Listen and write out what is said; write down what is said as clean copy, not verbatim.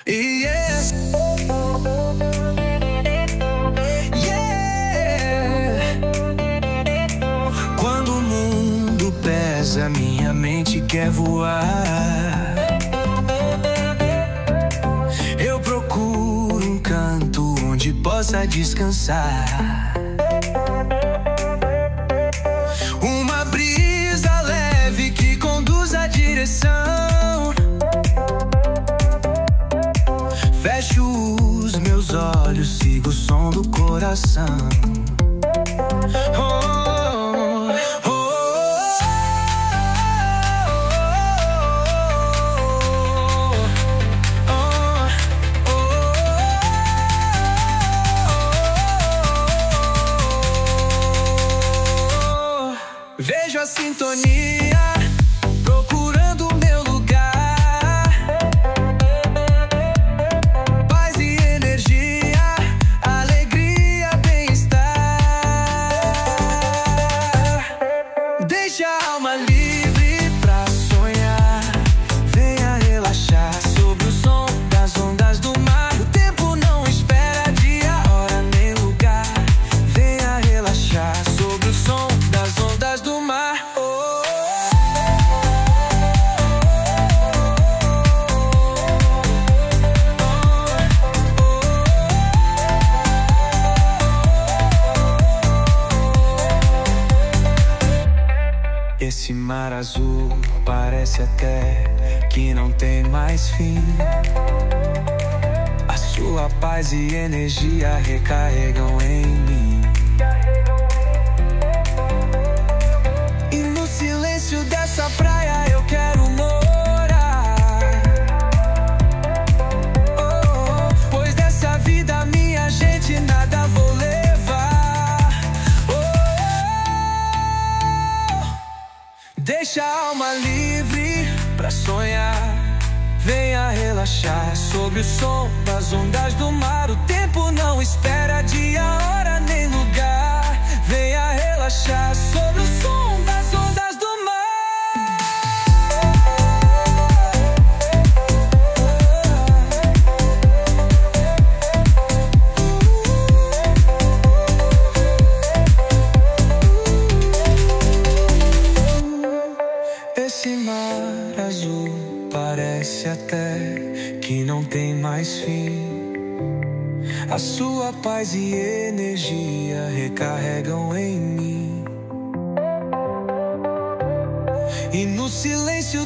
Yeah. Yeah. Quando o mundo pesa, minha mente quer voar. Eu procuro um canto onde possa descansar. Uma brisa leve que conduz a direção. Fecho os meus olhos, sigo o som do coração. Oh, oh, oh, oh. Vejo a sintonia procurando o meu lugar. Paz e energia, alegria, bem-estar. Deixa a alma livre pra sonhar. Venha relaxar sob o som das ondas do mar. O tempo não espera dia, hora nem lugar. Venha relaxar sob o som das ondas do mar. Esse mar azul parece até que não tem mais fim. A sua paz e energia recarregam em mim. E no silêncio dessa praia eu quero morar. Oh, pois dessa vida minha gente nada vou levar. Deixa a alma livre pra sonhar. Venha relaxar sob o som das ondas do mar. O tempo não espera dia, hora nem lugar. Venha relaxar sob o som das ondas do Esse mar azul parece até que não tem mais fim. A sua paz e energia recarregam em mim. E no silêncio